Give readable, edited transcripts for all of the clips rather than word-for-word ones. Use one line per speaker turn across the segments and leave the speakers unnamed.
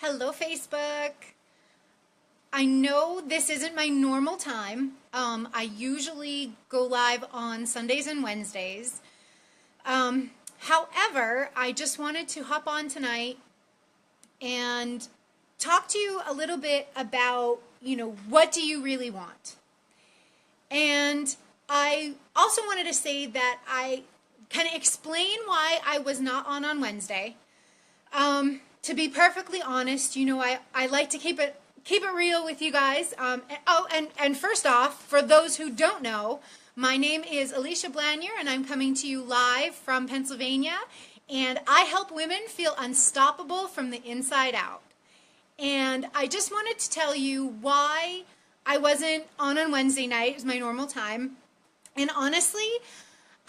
Hello, Facebook. I know this isn't my normal time. I usually go live on Sundays and Wednesdays. However, I just wanted to hop on tonight and talk to you a little bit about, what do you really want? And I also wanted to say that I kind of explain why I was not on Wednesday. To be perfectly honest, I like to keep it real with you guys. And first off, for those who don't know, my name is Alicia Blanier, and I'm coming to you live from Pennsylvania. And I help women feel unstoppable from the inside out. And I just wanted to tell you why I wasn't on Wednesday night. It was my normal time. And honestly,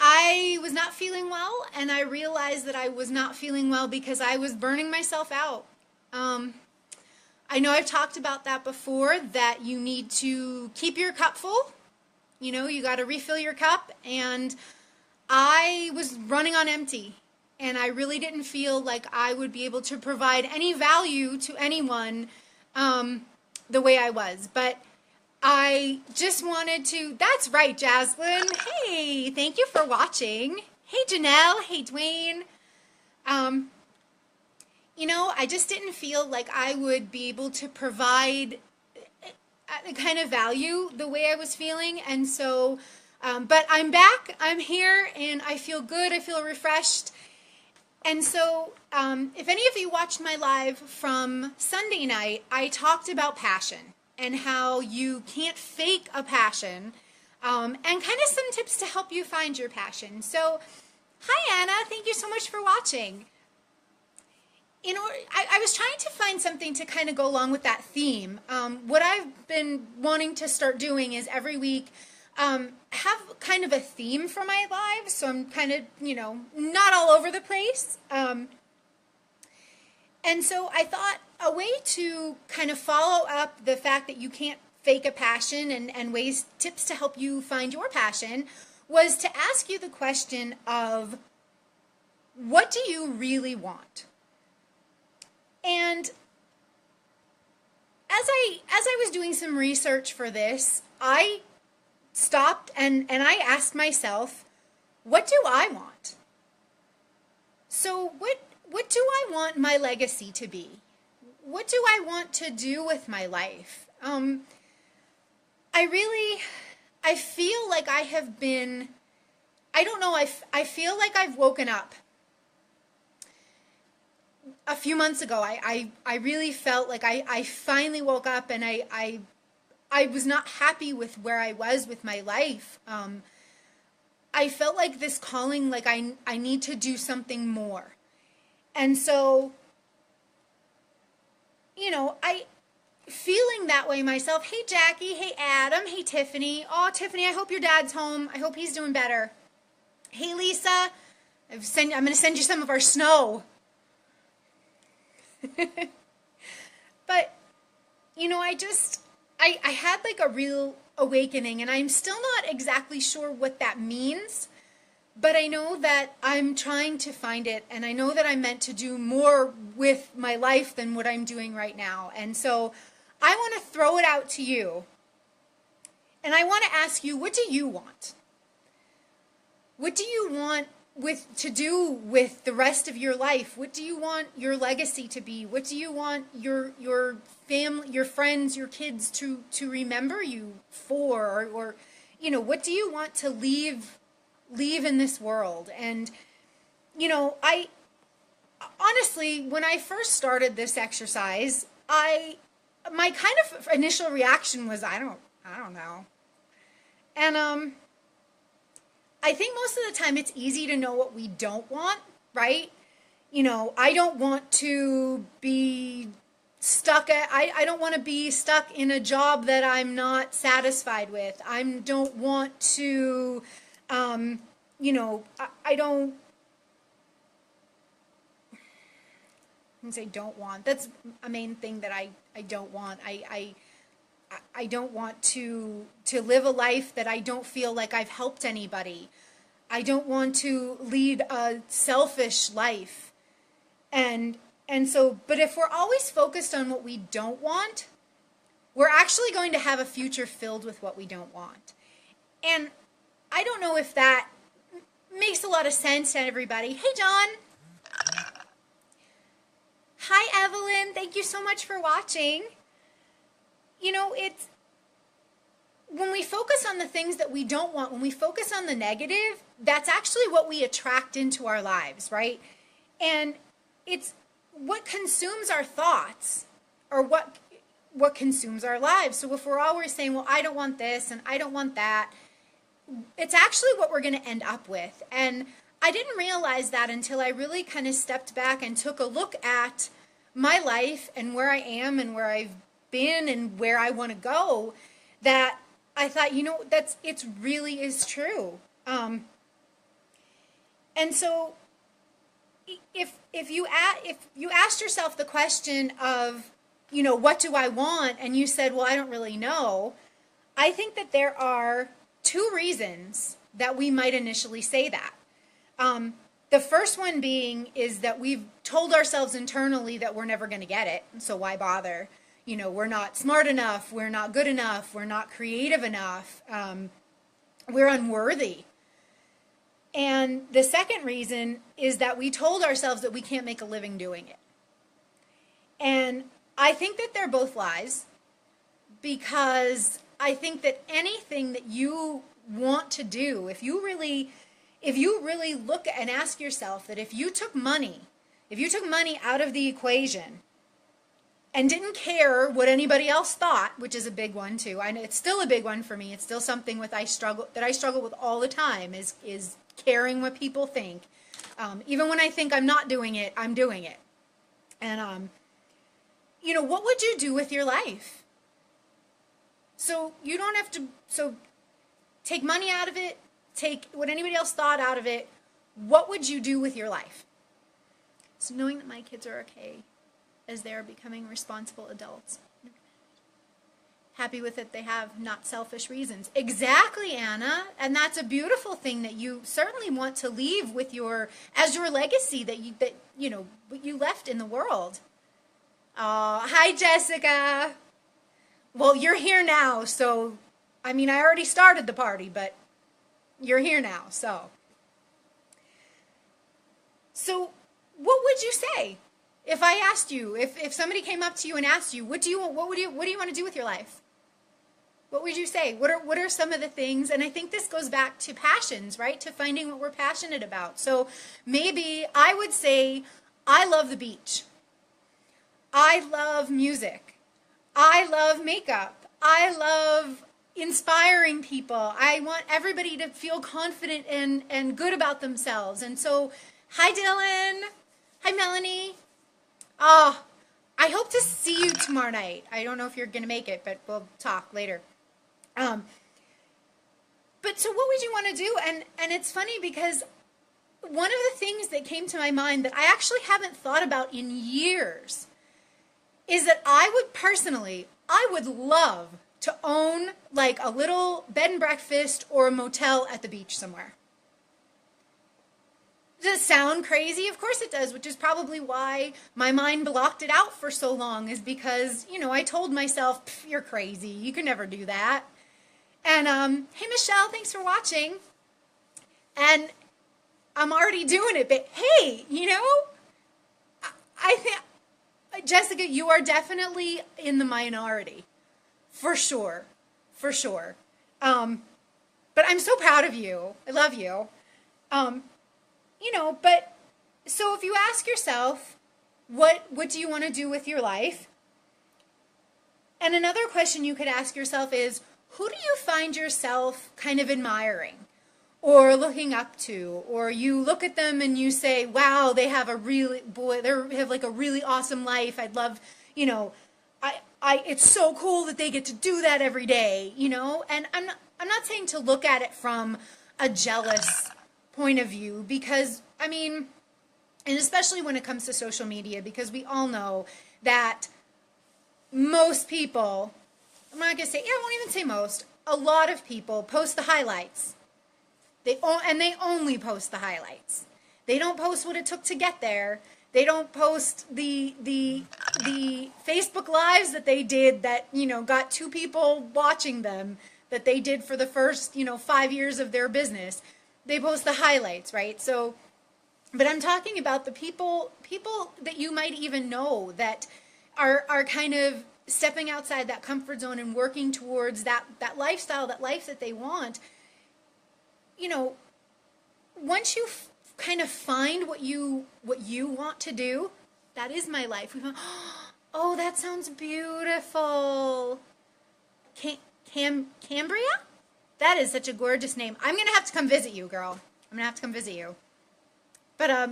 I was not feeling well, and I realized that I was not feeling well because I was burning myself out. I know I've talked about that before, that you need to keep your cup full. You got to refill your cup, and I was running on empty, and I really didn't feel like I would be able to provide any value to anyone the way I was. But I just wanted to, that's right, Jaslyn. Hey, thank you for watching. Hey, Janelle. Hey, Dwayne. I just didn't feel like I would be able to provide the kind of value the way I was feeling. And so, but I'm back, I'm here, and I feel good. I feel refreshed. And so, if any of you watched my live from Sunday night, I talked about passion and how you can't fake a passion, and kind of some tips to help you find your passion. So, hi Anna, thank you so much for watching. I was trying to find something to kind of go along with that theme. What I've been wanting to start doing is every week have kind of a theme for my live, so I'm kind of, not all over the place. And so I thought a way to kind of follow up the fact that you can't fake a passion and tips to help you find your passion was to ask you the question of, what do you really want? And as I was doing some research for this, I stopped and I asked myself, what do I want? So what do I want my legacy to be? What do I want to do with my life? I feel like I have been, I don't know, I feel like I've woken up. A few months ago, I really felt like I finally woke up, and I was not happy with where I was with my life. I felt like this calling, like I need to do something more. And so, I feeling that way myself. Hey Jackie, hey Adam, hey Tiffany. Oh, Tiffany, I hope your dad's home. I hope he's doing better. Hey Lisa, I'm going to send you some of our snow. But, I had like a real awakening, and I'm still not exactly sure what that means, but I know that I'm trying to find it, and I know that I'm meant to do more with my life than what I'm doing right now. And so I want to throw it out to you, and I want to ask you, what do you want? What do you want to do with the rest of your life? What do you want your legacy to be? What do you want your family, your friends, your kids to remember you for? Or what do you want to leave in this world? And I honestly, when I first started this exercise, my kind of initial reaction was, I don't know. And I think most of the time it's easy to know what we don't want, right? I don't want to be stuck I don't want to be stuck in a job that I'm not satisfied with. I don't want to, I don't, I say don't want. That's a main thing that I don't want. I don't want to live a life that I don't feel like I've helped anybody. I don't want to lead a selfish life. And And so, but if we're always focused on what we don't want, we're actually going to have a future filled with what we don't want. And I don't know if that makes a lot of sense to everybody. Hey, John. Hi, Evelyn. Thank you so much for watching. You know, it's when we focus on the things that we don't want, when we focus on the negative, that's actually what we attract into our lives, right? And it's what consumes our thoughts, or what consumes our lives. So if we're always saying, well, I don't want this and I don't want that, it's actually what we're going to end up with. And I didn't realize that until I really kind of stepped back and took a look at my life and where I am and where I've been and where I want to go, that I thought, you know, it really is true. And so if you asked yourself the question of, you know, what do I want? And you said, well, I don't really know. I think that there are two reasons that we might initially say that. The first one being is that we've told ourselves internally that we're never going to get it. So why bother? You know, we're not smart enough. We're not good enough. We're not creative enough. We're unworthy. And the second reason is that we told ourselves that we can't make a living doing it. And I think that they're both lies, because I think that anything that you want to do, if you really look and ask yourself that if you took money out of the equation and didn't care what anybody else thought, which is a big one too. I know it's still a big one for me. It's still something that I struggle with all the time, is caring what people think. Even when I think I'm not doing it, I'm doing it. And you know, what would you do with your life? So you don't have to, so take money out of it, take what anybody else thought out of it. What would you do with your life? So knowing that my kids are okay as they're becoming responsible adults. Happy with it, they have not selfish reasons. Exactly, Anna. And that's a beautiful thing that you certainly want to leave with as your legacy that you know, what you left in the world. Hi, Jessica. Well, you're here now, so, I mean, I already started the party, but you're here now, so. So, what would you say if I asked you, if somebody came up to you and asked you, what do you want to do with your life? What would you say? What are some of the things? And I think this goes back to passions, right? To finding what we're passionate about. So maybe I would say, I love the beach. I love music. I love makeup. I love inspiring people. I want everybody to feel confident and good about themselves. And so, hi Dylan. Hi Melanie. Oh, I hope to see you tomorrow night. I don't know if you're going to make it, but we'll talk later. But so what would you want to do? And it's funny because one of the things that came to my mind that I actually haven't thought about in years is that I would love to own like a little bed and breakfast or a motel at the beach somewhere. Does it sound crazy? Of course it does, which is probably why my mind blocked it out for so long, is because, you know, I told myself, you're crazy. You can never do that. And, hey, Michelle, thanks for watching. And I'm already doing it, but hey, you know, I think, Jessica, you are definitely in the minority. For sure. For sure. But I'm so proud of you. I love you. You know, but so if you ask yourself, what do you want to do with your life? And another question you could ask yourself is, who do you find yourself kind of admiring or looking up to? Or you look at them and you say, wow, they have they have like a really awesome life. I'd love, you know, it's so cool that they get to do that every day, you know? And I'm not saying to look at it from a jealous point of view, because, I mean, and especially when it comes to social media, because we all know that most people, I'm not going to say, I won't even say most, a lot of people post the highlights. And they only post the highlights. They don't post what it took to get there. They don't post the Facebook lives that they did that, you know, got 2 people watching them, that they did for the first, you know, 5 years of their business. They post the highlights, right? So, but I'm talking about the people that you might even know that are kind of stepping outside that comfort zone and working towards that lifestyle, that life that they want. You know, once you kind of find what you want to do, that is my life. We found, oh, that sounds beautiful. Cambria? That is such a gorgeous name. I'm gonna have to come visit you, girl. I'm gonna have to come visit you. But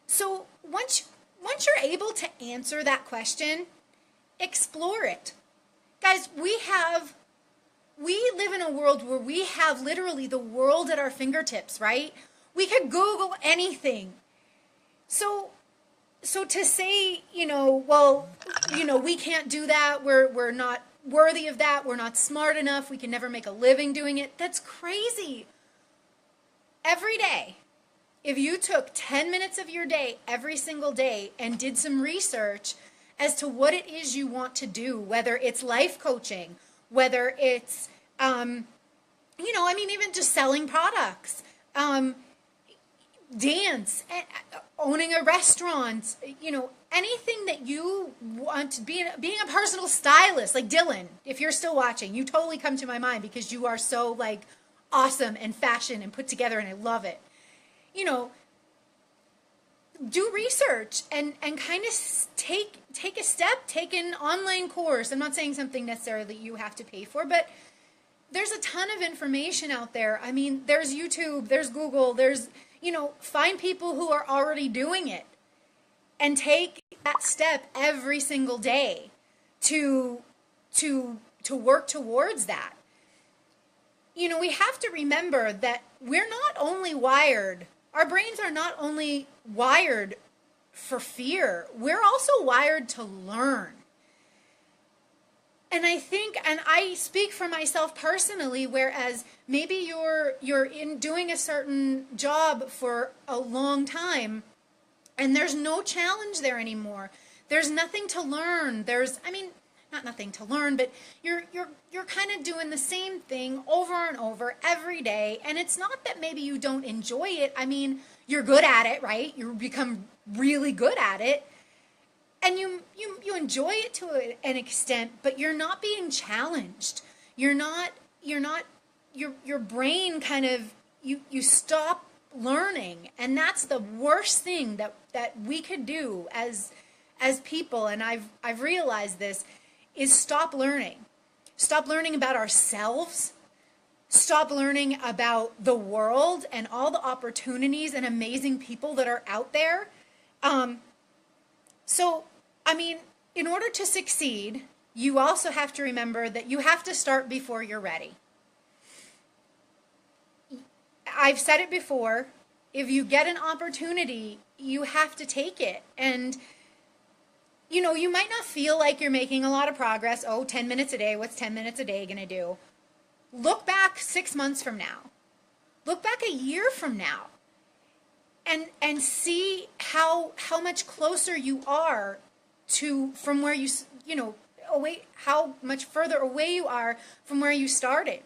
so once you're able to answer that question, explore it. Guys, we live in a world where we have literally the world at our fingertips, right? We could Google anything. So to say, you know, well, you know, we can't do that, we're not worthy of that, we're not smart enough, we can never make a living doing it, that's crazy. Every day, if you took 10 minutes of your day every single day and did some research as to what it is you want to do, whether it's life coaching, whether it's, you know, I mean, even just selling products, dance, owning a restaurant, you know, anything that you want to be, being a personal stylist, like Dylan, if you're still watching, you totally come to my mind because you are so like awesome and fashion and put together and I love it. You know, do research and kind of take a step, take an online course. I'm not saying something necessarily you have to pay for, but there's a ton of information out there. I mean, there's YouTube, there's Google, there's, you know, find people who are already doing it and take that step every single day to work towards that. You know, we have to remember that we're not only wired, our brains are not only wired for fear, we're also wired to learn. And I think, and I speak for myself personally, whereas maybe you're in doing a certain job for a long time and there's no challenge there anymore. There's nothing to learn. There's, I mean, not nothing to learn, but you're kind of doing the same thing over and over every day. And it's not that maybe you don't enjoy it. I mean, you're good at it, right? You become really good at it. And you enjoy it to an extent, but you're not being challenged. Your brain kind of, you stop learning. And that's the worst thing that we could do as people. And I've realized this, is stop learning. Stop learning about ourselves. Stop learning about the world and all the opportunities and amazing people that are out there. So, I mean, in order to succeed, you also have to remember that you have to start before you're ready. I've said it before, if you get an opportunity, you have to take it. And, you know, you might not feel like you're making a lot of progress. Oh, 10 minutes a day, what's 10 minutes a day going to do? Look back 6 months from now. Look back a year from now. And see how much closer you are to from where you know, away, how much further away you are from where you started.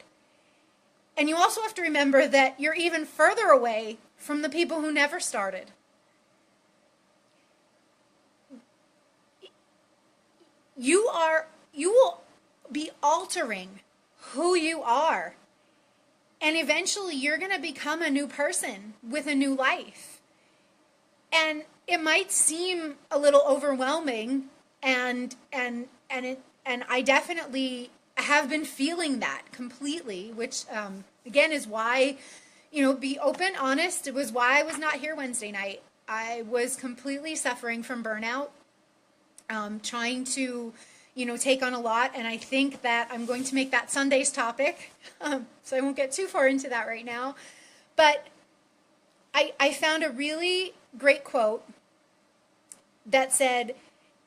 And you also have to remember that you're even further away from the people who never started. You will be altering who you are. And eventually you're going to become a new person with a new life. And it might seem a little overwhelming, and I definitely have been feeling that completely, which again is why, you know, be open, honest, it was why I was not here Wednesday night. I was completely suffering from burnout, trying to, you know, take on a lot, and I think that I'm going to make that Sunday's topic, so I won't get too far into that right now. But I found a really great quote that said,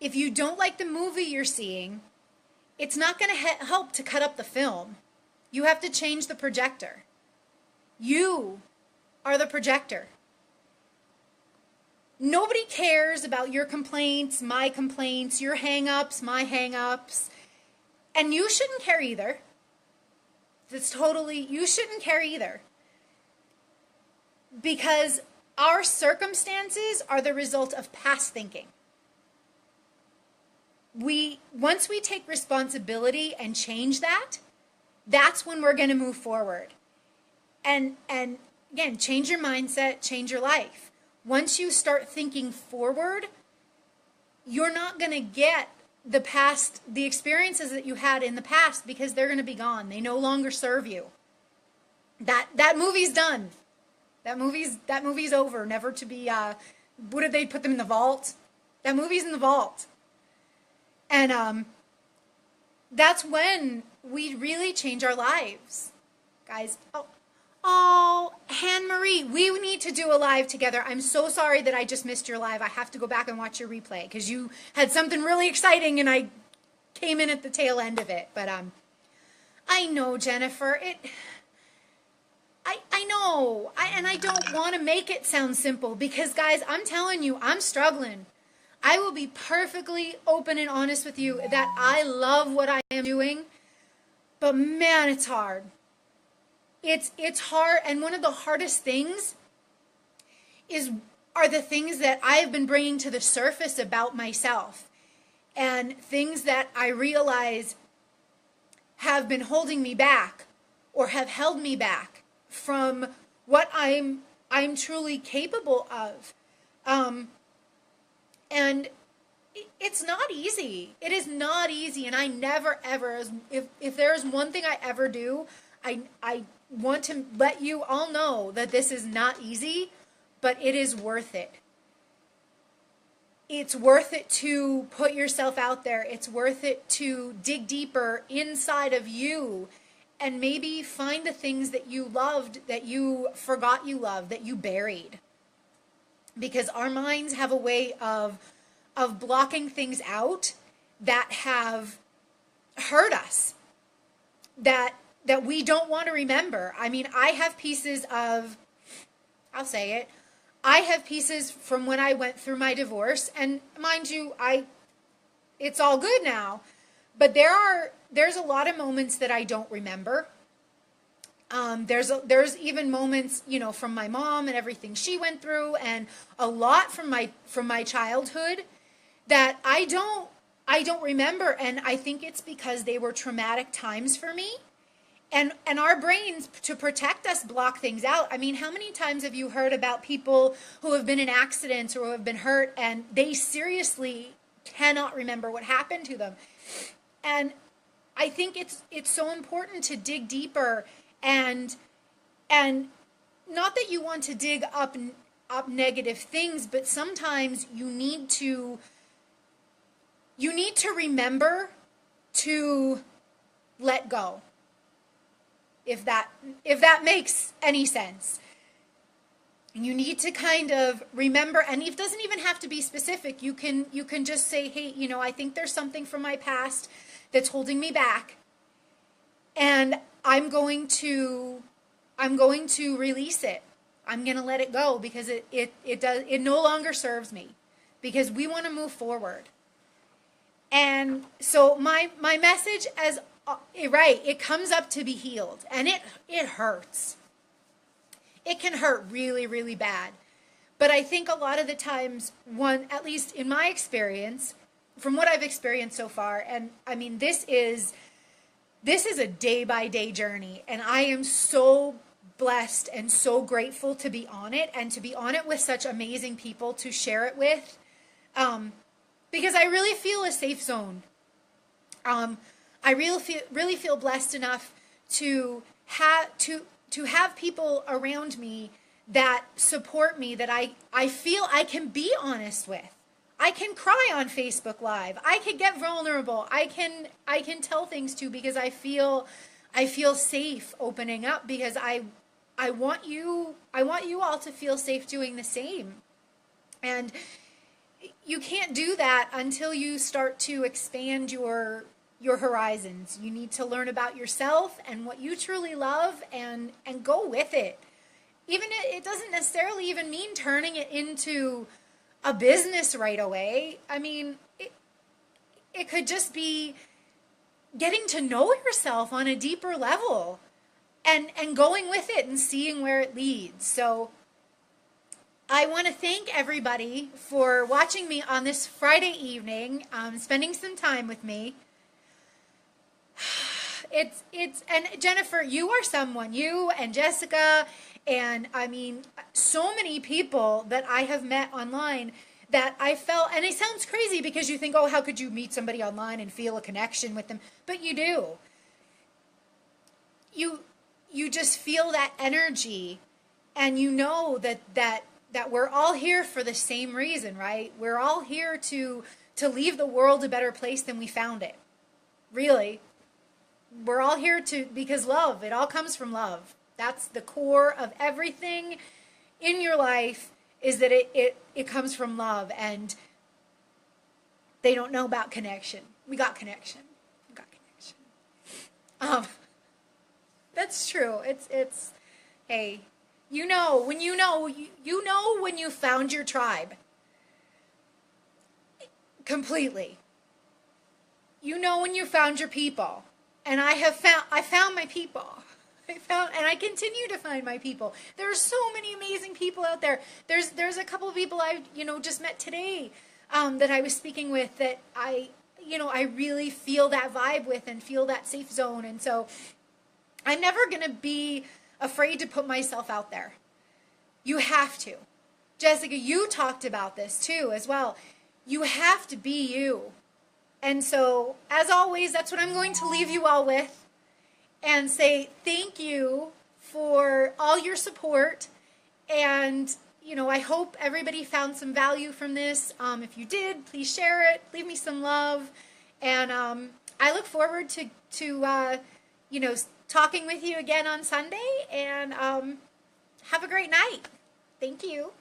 if you don't like the movie you're seeing, it's not going to help to cut up the film. You have to change the projector. You are the projector. Nobody cares about your complaints, my complaints, your hang-ups, my hang-ups. And you shouldn't care either. You shouldn't care either. Because our circumstances are the result of past thinking. Once we take responsibility and change that, that's when we're going to move forward. And again, change your mindset, change your life. Once you start thinking forward, you're not going to get the experiences that you had in the past, because they're going to be gone. They no longer serve you. That movie's done. That movie's over, never to be, what did they put them in the vault? That movie's in the vault. And that's when we really change our lives. Guys, oh, Anne-Marie, we need to do a live together. I'm so sorry that I just missed your live. I have to go back and watch your replay because you had something really exciting and I came in at the tail end of it. But I know, Jennifer, I know, and I don't want to make it sound simple because, guys, I'm telling you, I'm struggling. I will be perfectly open and honest with you that I love what I am doing, but man, it's hard. It's hard, and one of the hardest things are the things that I have been bringing to the surface about myself, and things that I realize have been holding me back or have held me back from what I'm truly capable of. And it's not easy. It is not easy. And I never, ever, if there is one thing I ever do, I want to let you all know that this is not easy, but it is worth it. It's worth it to put yourself out there. It's worth it to dig deeper inside of you and maybe find the things that you loved, that you forgot you loved, that you buried. Because our minds have a way of blocking things out that have hurt us, that we don't want to remember. I mean, I have pieces of, I'll say it, I have pieces from when I went through my divorce, and mind you, it's all good now, but there's a lot of moments that I don't remember. There's even moments, from my mom and everything she went through, and a lot from my childhood that I don't remember, and I think it's because they were traumatic times for me. And our brains, to protect us, block things out. I mean, how many times have you heard about people who have been in accidents or who have been hurt and they seriously cannot remember what happened to them? And I think it's so important to dig deeper, and not that you want to dig up negative things, but sometimes you need to remember to let go. If that makes any sense. You need to kind of remember, and it doesn't even have to be specific. You can just say, hey, I think there's something from my past that's holding me back, and I'm going to release it. I'm going to let it go because it no longer serves me, because we want to move forward. And so my message it comes up to be healed, and it hurts. It can hurt really, really bad. But I think a lot of the times, at least in my experience, from what I've experienced so far, and I mean, this is a day-by-day journey, and I am so blessed and so grateful to be on it, and to be on it with such amazing people to share it with, because I really feel a safe zone. I really feel blessed enough to have people around me that support me, that I feel I can be honest with. I can cry on Facebook Live. I can get vulnerable. I can tell things to, because I feel safe opening up, because I want you all to feel safe doing the same. And you can't do that until you start to expand your horizons. You need to learn about yourself and what you truly love, and go with it. Even it doesn't necessarily even mean turning it into a business right away. I mean, it could just be getting to know yourself on a deeper level and going with it and seeing where it leads. So I want to thank everybody for watching me on this Friday evening, spending some time with me. And Jennifer, you are someone, you and Jessica, and I mean, so many people that I have met online that I felt, and it sounds crazy because you think, oh, how could you meet somebody online and feel a connection with them? But you do. You just feel that energy, and you know that we're all here for the same reason, right? We're all here to leave the world a better place than we found it. Really. We're all here because love, it all comes from love. That's the core of everything in your life, is that it comes from love. And they don't know about connection. We got connection. We got connection. That's true. It's hey, you know when you know when you found your tribe. Completely. You know when you found your people. And I found my people. And I continue to find my people. There are so many amazing people out there. There's a couple of people I just met today that I was speaking with that I really feel that vibe with and feel that safe zone. And so I'm never going to be afraid to put myself out there. You have to. Jessica, you talked about this too as well. You have to be you. And so, as always, that's what I'm going to leave you all with, and say thank you for all your support. And, I hope everybody found some value from this. If you did, please share it. Leave me some love. And I look forward to talking with you again on Sunday. And have a great night. Thank you.